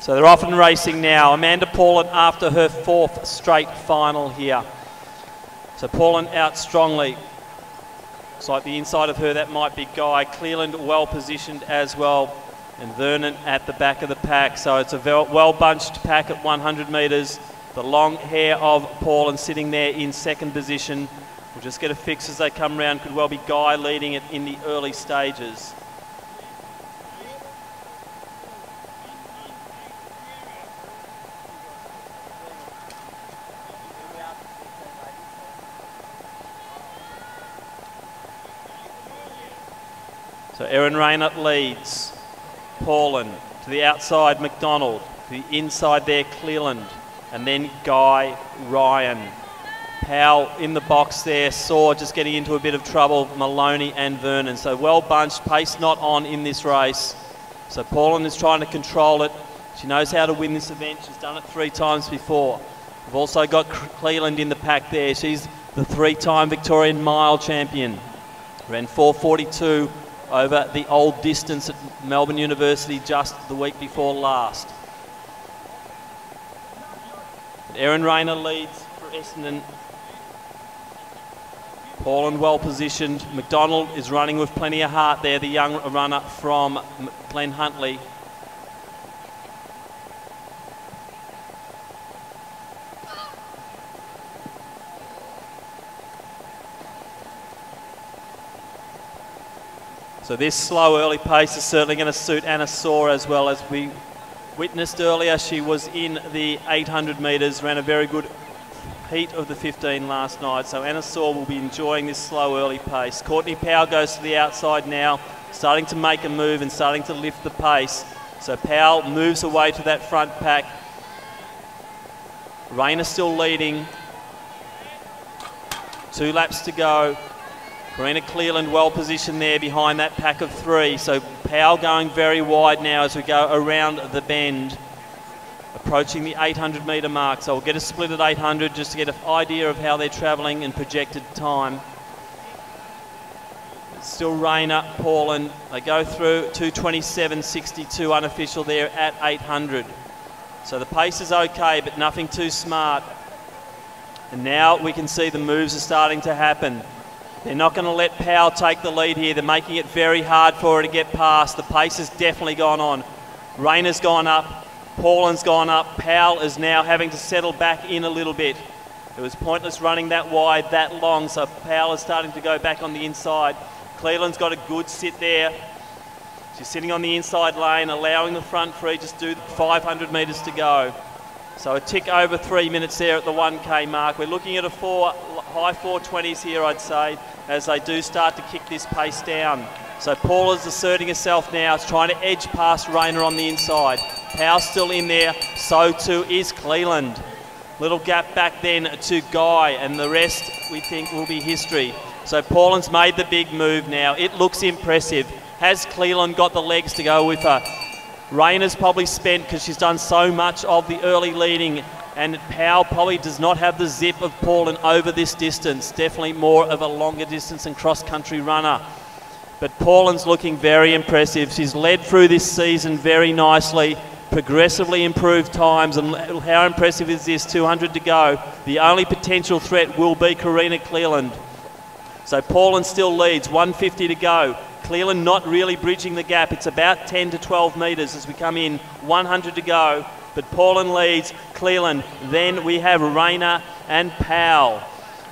So they're off and racing now. Amanda Paulin after her 4th straight final here. So Paulin out strongly. Looks like the inside of her, that might be Guy. Cleland well positioned as well. And Vernon at the back of the pack. So it's a well-bunched pack at 100 metres. The long hair of Paulin sitting there in 2nd position. We'll just get a fix as they come round. Could well be Guy leading it in the early stages. So Erin Rayner leads. Paulin to the outside, McDonald. To the inside there, Cleland. And then Guy, Ryan. Powell in the box there. Saw just getting into a bit of trouble. Maloney and Vernon. So well bunched. Pace not on in this race. So Paulin is trying to control it. She knows how to win this event. She's done it 3 times before. We've also got Cleland in the pack there. She's the 3-time Victorian mile champion. Ran 4:42 over the old distance at Melbourne University just the week before last. Erin Rayner leads for Essendon. Paulin well positioned. McDonald is running with plenty of heart there, the young runner from Glen Huntley. So this slow early pace is certainly going to suit Anna Saw as well. As we witnessed earlier, she was in the 800 metres, ran a very good heat of the 15 last night. So Anna Saw will be enjoying this slow early pace. Courtney Powell goes to the outside now, starting to make a move and starting to lift the pace. So Powell moves away to that front pack. Rayner still leading. 2 laps to go. Karina Cleland well positioned there behind that pack of 3. So Powell going very wide now as we go around the bend, approaching the 800 metre mark. So we'll get a split at 800 just to get an idea of how they're travelling and projected time. It's still Rayner, Paulin. They go through 2:27.62 unofficial there at 800. So the pace is okay, but nothing too smart. And now we can see the moves are starting to happen. They're not going to let Powell take the lead here. They're making it very hard for her to get past. The pace has definitely gone on. Rayner's gone up. Paulin's gone up. Powell is now having to settle back in a little bit. It was pointless running that wide, that long, so Powell is starting to go back on the inside. Cleland's got a good sit there. She's sitting on the inside lane, allowing the front three just do 500 metres to go. So a tick over 3 minutes there at the 1K mark. We're looking at a high 420s here, I'd say, as they do start to kick this pace down. So Paula's asserting herself now. It's trying to edge past Rayner on the inside. Powell's still in there. So too is Cleland. Little gap back then to Guy, and the rest we think will be history. So Paulin's made the big move now. It looks impressive. Has Cleland got the legs to go with her? Rayner's probably spent because she's done so much of the early leading, and Powell probably does not have the zip of Paulin over this distance. Definitely more of a longer distance and cross-country runner. But Paulin's looking very impressive. She's led through this season very nicely, progressively improved times, and how impressive is this? 200 to go. The only potential threat will be Karina Cleland. So Paulin still leads, 150 to go. Cleland not really bridging the gap. It's about 10 to 12 metres as we come in, 100 to go. But Paulin leads, Cleland. Then we have Rayner and Powell.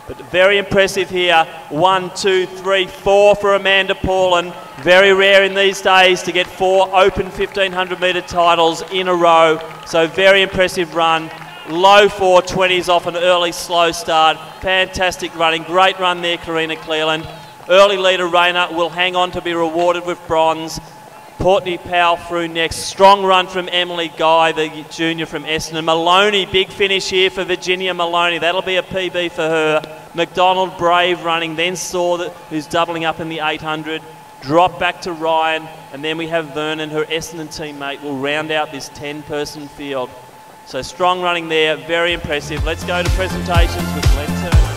But very impressive here. 1, 2, 3, 4 for Amanda Paulin. Very rare in these days to get 4 open 1500 metre titles in a row. So very impressive run. Low 420s off an early slow start. Fantastic running. Great run there, Karina Cleland. Early leader Rayner will hang on to be rewarded with bronze. Courtney Powell through next. Strong run from Emily Guy, the junior from Essendon. Maloney, big finish here for Virginia Maloney. That'll be a PB for her. McDonald, brave running. Then Saw, who's doubling up in the 800. Drop back to Ryan. And then we have Vernon, her Essendon teammate, will round out this 10-person field. So strong running there, very impressive. Let's go to presentations with Glenn Turner.